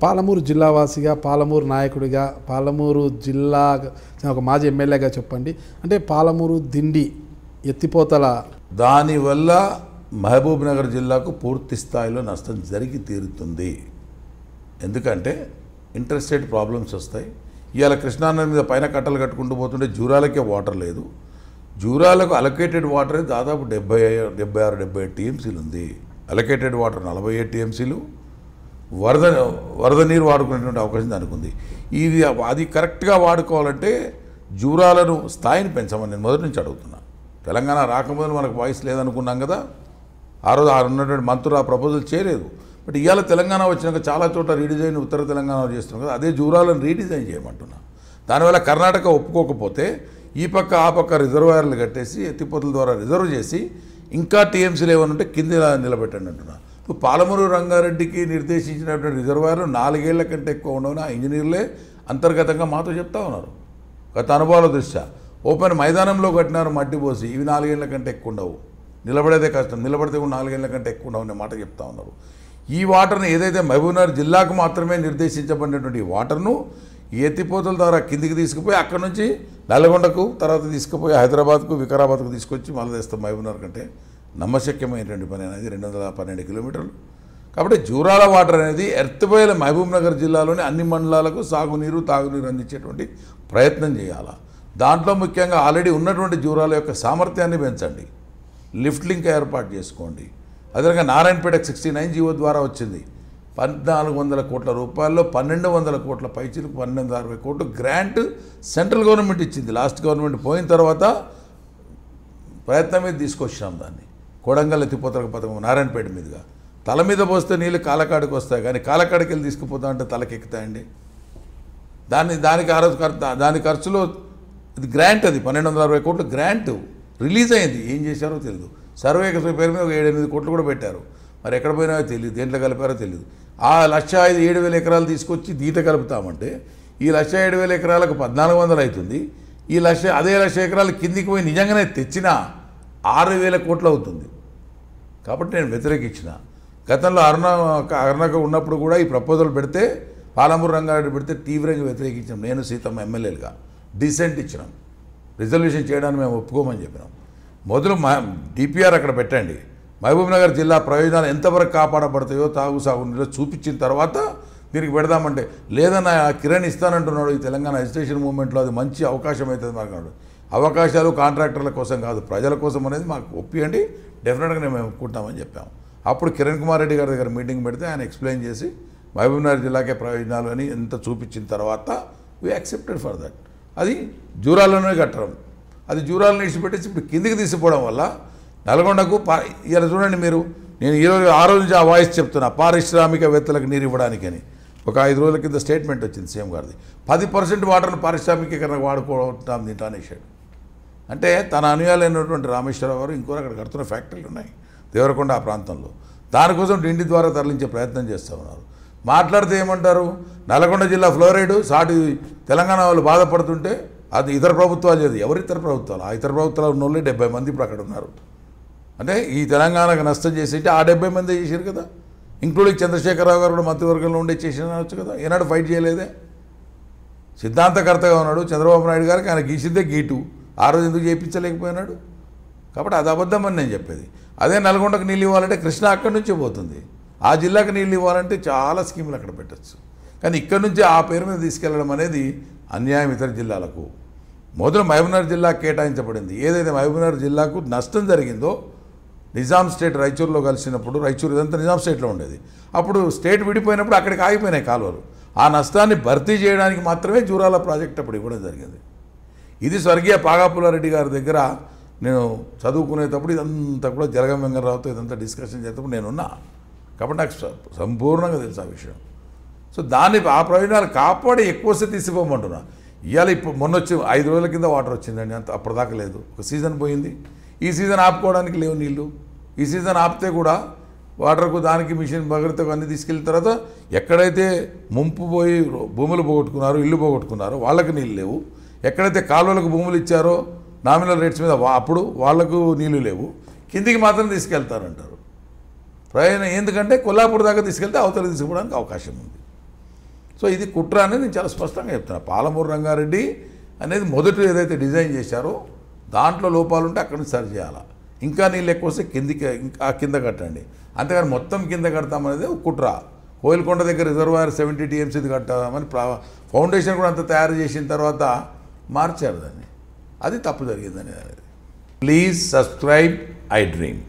పాలమూరు జిల్లావాసిగా, పాలమూరు నాయకుడిగా, పాలమూరు జిల్లా ఒక మాజీ ఎమ్మెల్యేగా చెప్పండి, అంటే పాలమూరు దిండి ఎత్తిపోతల దానివల్ల మహబూబ్ నగర్ జిల్లాకు పూర్తి స్థాయిలో నష్టం జరిగి తీరుతుంది. ఎందుకంటే ఇంటర్స్టేట్ ప్రాబ్లమ్స్ వస్తాయి. ఇవాళ కృష్ణానది మీద పైన కట్టలు కట్టుకుంటూ పోతుంటే జూరాలకే వాటర్ లేదు. జూరాలకు అలొకేటెడ్ వాటర్ దాదాపు 76-77 టీఎంసీలు ఉంది. అలొకేటెడ్ వాటర్ 47 టీఎంసీలు. వరద నీరు వాడుకునేటువంటి అవకాశం దానికి ఉంది. అది కరెక్ట్గా వాడుకోవాలంటే జూరాలను స్థాయిని పెంచమని నేను మొదటి నుంచి అడుగుతున్నా. తెలంగాణ రాకముందు మనకు వాయిస్ లేదనుకున్నాం కదా, ఆ రోజు ఉన్నటువంటి మంత్రులు ఆ ప్రపోజల్ చేయలేదు. బట్ ఇవాళ తెలంగాణ వచ్చినాక చాలా చోట్ల రీడిజైన్ ఉత్తర తెలంగాణ చేస్తున్నాం కదా, అదే జూరాలను రీడిజైన్ చేయమంటున్నా. దానివల్ల కర్ణాటక ఒప్పుకోకపోతే ఈ పక్క ఆ పక్క రిజర్వాయర్లు కట్టేసి ఎత్తిపోతల ద్వారా రిజర్వ్ చేసి ఇంకా టీఎంసీలు ఏమైనా ఉంటే కింద నిలబెట్టండి అంటున్నా. పాలమూరు రంగారెడ్డికి నిర్దేశించినటువంటి రిజర్వాయర్లు 4 ఏళ్ల కంటే ఎక్కువ ఉండవని ఆ ఇంజనీర్లే అంతర్గతంగా మాతో చెప్తా ఉన్నారు. గత అనుభవాల దృష్ట్యా ఓపెన్ మైదానంలో కట్టినారు మట్టి పోసి, ఇవి 4 ఏళ్ల కంటే ఎక్కువ ఉండవు, నిలబడేదే కష్టం, నిలబడితే కూడా 4 ఏళ్ల కంటే ఎక్కువ ఉండవు అనే మాట చెప్తా ఉన్నారు. ఈ వాటర్ని ఏదైతే మహబూబ్నగర్ జిల్లాకు మాత్రమే నిర్దేశించబడినటువంటి ఈ వాటర్ను ఈ ఎత్తిపోతల ద్వారా కిందికి తీసుకుపోయి అక్కడ నుంచి నల్గొండకు, తర్వాత తీసుకుపోయి హైదరాబాద్కు, వికారాబాద్కు తీసుకొచ్చి మళ్ళీ తెస్తాం. మహబూబ్నగర్ కంటే నమ్మశక్యమైనటువంటి పని అనేది 212 కిలోమీటర్లు. కాబట్టి జూరాల వాటర్ అనేది ఎర్త్బోయల మహబూబ్ నగర్ జిల్లాలోని అన్ని మండలాలకు సాగునీరు, తాగునీరు అందించేటువంటి ప్రయత్నం చేయాలి. దాంట్లో ముఖ్యంగా ఆల్రెడీ ఉన్నటువంటి జూరాల యొక్క సామర్థ్యాన్ని పెంచండి, లిఫ్ట్ లింక్ ఏర్పాటు చేసుకోండి. అదేవిధంగా నారాయణపేటకు 69 జీవో ద్వారా వచ్చింది 1400 కోట్ల రూపాయల్లో 1200 కోట్ల పైచీలకు 1260 కోట్లు గ్రాంట్ సెంట్రల్ గవర్నమెంట్ ఇచ్చింది. లాస్ట్ గవర్నమెంట్ పోయిన తర్వాత ప్రయత్నం మీద తీసుకొచ్చినాం దాన్ని. కొడంగల్ ఎత్తిపోతల పథకం నారాయణపేట మీదుగా తల మీద పోస్తే నీళ్ళు కాలకాడికి వస్తాయి, కానీ కాలకాడికి వెళ్ళి తీసుకుపోతా అంటే తలకెక్కుతాయండి. దాని ఖర్చులో ఇది గ్రాంట్, అది 1260 కోట్లు గ్రాంట్ రిలీజ్ అయింది. ఏం చేశారో తెలియదు. సర్వే పేరు మీద 7-8 కోట్లు కూడా పెట్టారు. మరి ఎక్కడ పోయినాయో తెలియదు, దేంట్లో కలిపారో తెలియదు. ఆ 1,07,000 ఎకరాలు తీసుకొచ్చి దీట కలుపుతామంటే ఈ 1,07,000 ఎకరాలకు 1400 అవుతుంది. అదే 1,00,000 ఎకరాలు కిందికి పోయి నిజంగానే తెచ్చినా 6,000 కోట్లు అవుతుంది. కాబట్టి నేను వ్యతిరేకించిన. గతంలో అరుణక ఉన్నప్పుడు కూడా ఈ ప్రపోజల్ పెడితే, పాలమూరు రంగారెడ్డి పెడితే తీవ్రంగా వ్యతిరేకించాం. నేను సీతమ్మ ఎమ్మెల్యేలుగా డిసెంట్ ఇచ్చినాం. రిజల్యూషన్ చేయడానికి మేము ఒప్పుకోమని చెప్పినాం. మొదలు డిపిఆర్ అక్కడ పెట్టండి, మహబూబ్నగర్ జిల్లా ప్రయోజనాలు ఎంతవరకు కాపాడబడతాయో సాగునీలో చూపించిన తర్వాత దీనికి పెడదామంటే లేదన్న కిరణ్ ఇస్తానంటున్నాడు. ఈ తెలంగాణ ఎజిటేషన్ మూవ్మెంట్లో అది మంచి అవకాశం అవుతుంది మాకు. అవకాశాలు కాంట్రాక్టర్ల కోసం కాదు, ప్రజల కోసం అనేది మాకు ఒప్పియండి, డెఫినెట్గా మేము ఒప్పుకుంటామని చెప్పాము. అప్పుడు కిరణ్ కుమార్ రెడ్డి గారి దగ్గర మీటింగ్ పెడితే ఆయన ఎక్స్ప్లెయిన్ చేసి మహబూబ్నగర్ జిల్లాకే ప్రయోజనాలు అని ఎంత చూపించిన తర్వాత వీ యాక్సెప్టెడ్ ఫర్ దట్. అది జూరాల్లోనే కట్టడం, అది జూరాలను ఇడిచిపెట్టేసి ఇప్పుడు కిందికి తీసిపోవడం వల్ల నల్గొండకు ఇలా చూడండి మీరు, నేను ఆ రోజు నుంచి ఆ వాయిస్ చెప్తున్నా, పారిశ్రామికవేత్తలకు నీరు ఇవ్వడానికని ఒక 5 రోజుల కింద స్టేట్మెంట్ వచ్చింది సీఎం గారిది. 10% వాటర్ను పారిశ్రామికీకరణ వాడుకోవటం దీంట్లో అనేసాడు. అంటే తన అనుయాలైనటువంటి రామేశ్వరరావు గారు ఇంకో అక్కడ కడుతున్న ఫ్యాక్టరీలు ఉన్నాయి దేవరకొండ ఆ ప్రాంతంలో, దానికోసం డిండి ద్వారా తరలించే ప్రయత్నం చేస్తూ ఉన్నారు. మాట్లాడితే ఏమంటారు, నల్గొండ జిల్లా ఫ్లోరైడ్ సాటి తెలంగాణ వాళ్ళు బాధపడుతుంటే అది ఇతర ప్రభుత్వాలు లేదు. ఎవరు ఇతర ప్రభుత్వాలు? ఆ ఇతర ప్రభుత్వాలు ఉన్న వాళ్ళు 70 మంది ఇప్పుడు అక్కడ ఉన్నారు. అంటే ఈ తెలంగాణకు నష్టం చేసేటి ఆ 70 మంది చేశారు కదా, ఇంక్లూడింగ్ చంద్రశేఖరరావు గారు కూడా మంత్రివర్గంలో ఉండే చేసినవచ్చు కదా. ఏనాడు ఫైట్ చేయలేదే, సిద్ధాంతకర్తగా ఉన్నాడు చంద్రబాబు నాయుడు గారికి. ఆయన గీసిందే గీటు, ఆ రోజు ఎందుకు చేయించలేకపోయినాడు? కాబట్టి అది అబద్ధం అని నేను చెప్పేది. అదే నల్గొండకు నీళ్ళు ఇవ్వాలంటే కృష్ణ అక్కడి నుంచే పోతుంది, ఆ జిల్లాకు నీళ్ళు ఇవ్వాలంటే చాలా స్కీములు అక్కడ పెట్టచ్చు. కానీ ఇక్కడ నుంచి ఆ పేరు మీద తీసుకెళ్లడం అనేది అన్యాయం ఇతర జిల్లాలకు. మొదలు మహబూబ్నగర్ జిల్లాకు కేటాయించబడింది. ఏదైతే మహబూబ్నగర్ జిల్లాకు నష్టం జరిగిందో, నిజాం స్టేట్ రాయచూరులో కలిసినప్పుడు, రాయచూరు ఇదంతా నిజాం స్టేట్లో ఉండేది, అప్పుడు స్టేట్ విడిపోయినప్పుడు అక్కడికి ఆగిపోయినాయి కాలువలు. ఆ నష్టాన్ని భర్తీ చేయడానికి మాత్రమే జూరాల ప్రాజెక్ట్ అప్పుడు ఇవ్వడం జరిగింది. ఇది స్వర్గీయ పాగాపులారెడ్డి గారి దగ్గర నేను చదువుకునేటప్పుడు ఇదంతా కూడా జలగం వెంకటరావుతో ఇదంతా డిస్కషన్ చేసేటప్పుడు నేనున్నా. కాబట్టి నాకు సంపూర్ణంగా తెలుసు ఆ విషయం. సో దాన్ని ఆ ప్రయోజనాలు కాపాడి ఎక్కువసేపు తీసిపోమంటున్నా. ఇవాళ ఇప్పుడు మొన్న వచ్చి 5 రోజుల కింద వాటర్ వచ్చిందండి, అంత అప్పటిదాకా లేదు. ఒక సీజన్ పోయింది, ఈ సీజన్ ఆపుకోవడానికి లేవు నీళ్ళు. ఈ సీజన్ ఆపితే కూడా వాటర్కు దానికి మిషన్ భగీరథకు అన్నీ తీసుకెళ్ళిన తర్వాత ఎక్కడైతే ముంపు పోయి భూములు పోగొట్టుకున్నారో, ఇల్లు పోగొట్టుకున్నారో వాళ్ళకి నీళ్ళు లేవు. ఎక్కడైతే కాలువలకు భూములు ఇచ్చారో నామినల్ రేట్స్ మీద అప్పుడు వాళ్లకు నీళ్లు లేవు, కిందికి మాత్రం తీసుకెళ్తారంటారు. ప్రయోజనం ఎందుకంటే కొల్లాపూర్ దాకా తీసుకెళ్తే అవతలకి తీసుకుపోవడానికి అవకాశం ఉంది. సో ఇది కుట్ర అనేది నేను చాలా స్పష్టంగా చెప్తున్నా. పాలమూరు రంగారెడ్డి అనేది మొదట ఏదైతే డిజైన్ చేశారో దాంట్లో లోపాలు ఉంటే అక్కడి నుంచి సరి చేయాలి. ఇంకా నీళ్ళు ఎక్కువ వస్తే కిందికి ఇంకా కింద కట్టండి, అంతేగాని మొత్తం కింద కడతామనేది ఒక కుట్ర. కోయిల్కొండ దగ్గర రిజర్వాయర్ 70 TMCది కట్టామని ఫౌండేషన్ కూడా అంతా తయారు చేసిన తర్వాత మార్చారు దాన్ని. అది తప్పు జరిగిందని. Please subscribe I dream.